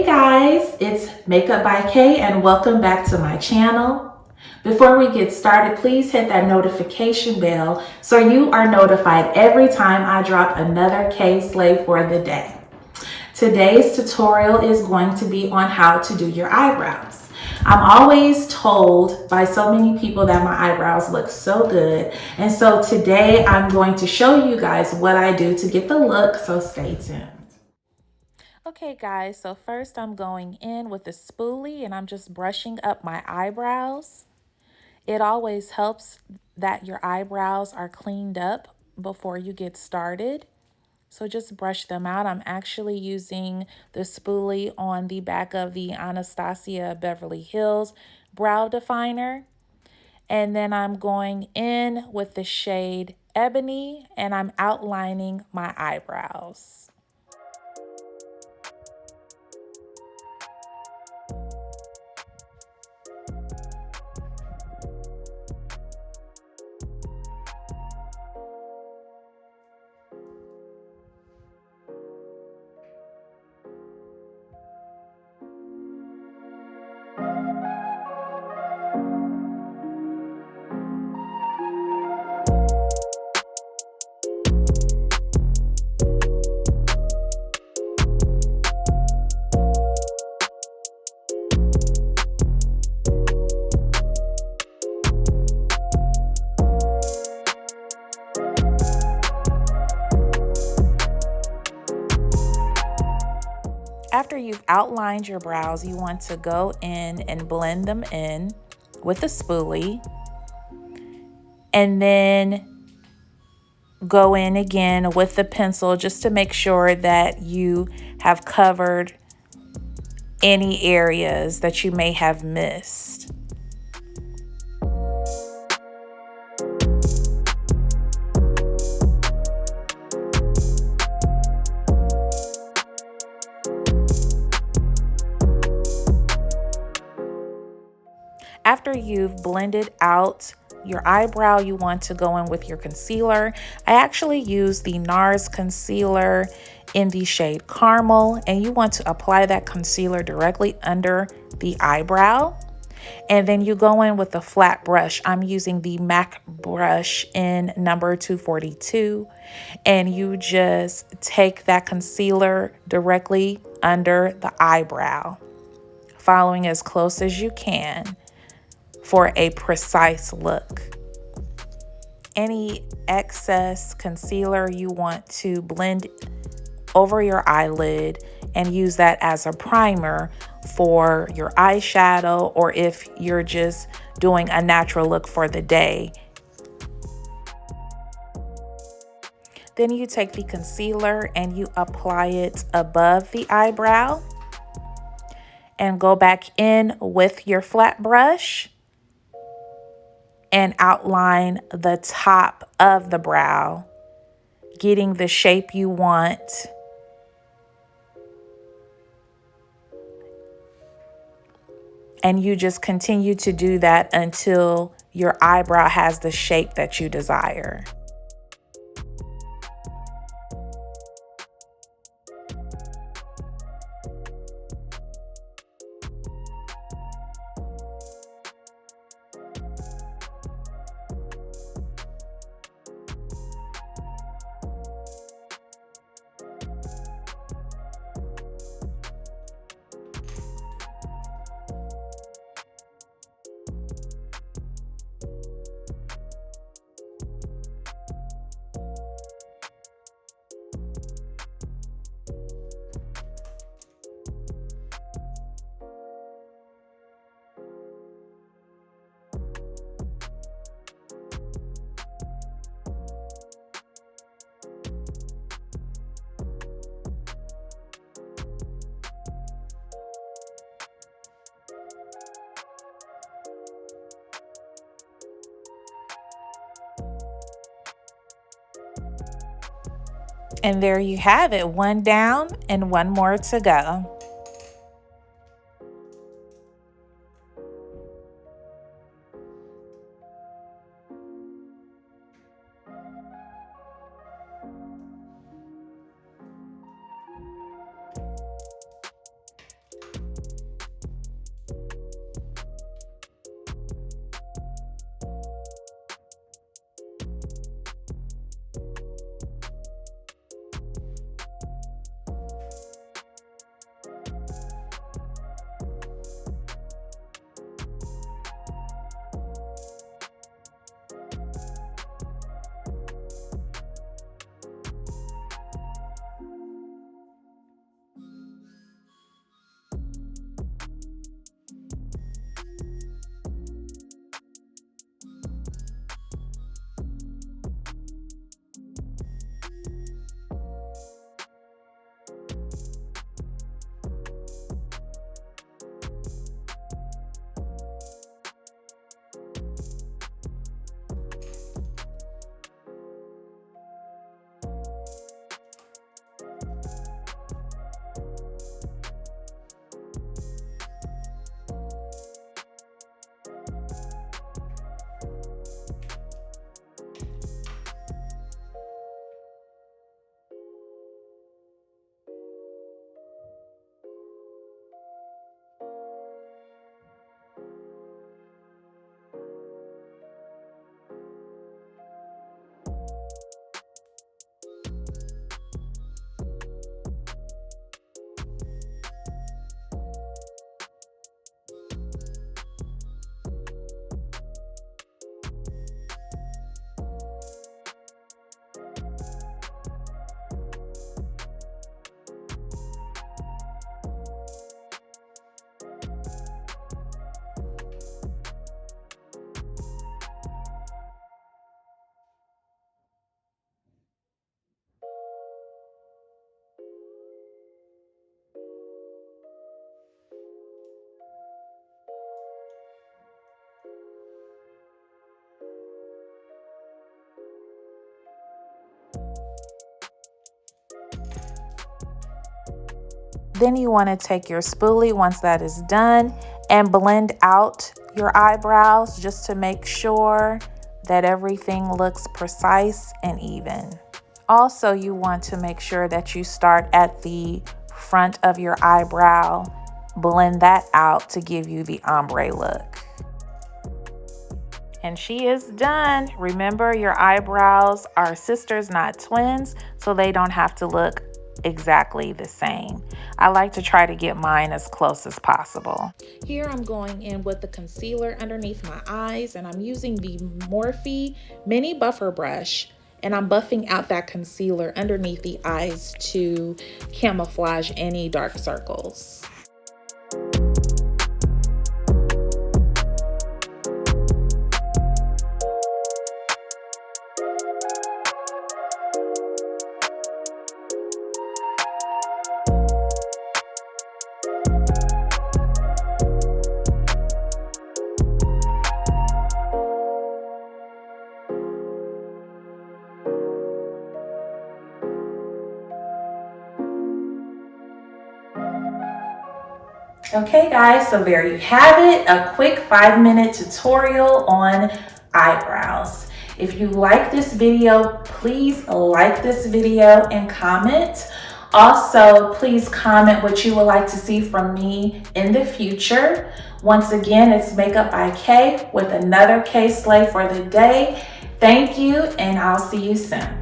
Hey guys, it's Makeup by Kay and welcome back to my channel. Before we get started, please hit that notification bell so you are notified every time I drop another K slay for the day. Today's tutorial is going to be on how to do your eyebrows. I'm always told by so many people that my eyebrows look so good, and so today I'm going to show you guys what I do to get the look, so stay tuned. Okay guys, so first I'm going in with a spoolie and I'm just brushing up my eyebrows. It always helps that your eyebrows are cleaned up before you get started. So just brush them out. I'm actually using the spoolie on the back of the Anastasia Beverly Hills brow definer. And then I'm going in with the shade Ebony and I'm outlining my eyebrows. After you've outlined your brows, you want to go in and blend them in with a spoolie. And then go in again with the pencil just to make sure that you have covered any areas that you may have missed. After you've blended out your eyebrow, you want to go in with your concealer. I actually use the NARS concealer in the shade Carmel, and you want to apply that concealer directly under the eyebrow. And then you go in with a flat brush. I'm using the MAC brush in number 242. And you just take that concealer directly under the eyebrow, following as close as you can for a precise look. Any excess concealer you want to blend over your eyelid and use that as a primer for your eyeshadow, or if you're just doing a natural look for the day. Then you take the concealer and you apply it above the eyebrow and go back in with your flat brush and outline the top of the brow, getting the shape you want. And you just continue to do that until your eyebrow has the shape that you desire. And there you have it, one down and one more to go. Then you want to take your spoolie once that is done and blend out your eyebrows just to make sure that everything looks precise and even. Also, you want to make sure that you start at the front of your eyebrow, blend that out to give you the ombre look. And she is done. Remember, your eyebrows are sisters, not twins, so they don't have to look exactly the same. I like to try to get mine as close as possible. Here I'm going in with the concealer underneath my eyes, and I'm using the Morphe mini buffer brush, and I'm buffing out that concealer underneath the eyes to camouflage any dark circles. Okay guys, so there you have it, a quick 5-minute tutorial on eyebrows. If you like this video, please like this video and comment. Also, please comment what you would like to see from me in the future. Once again, it's Makeup by K with another K Slay for the day. Thank you, and I'll see you soon.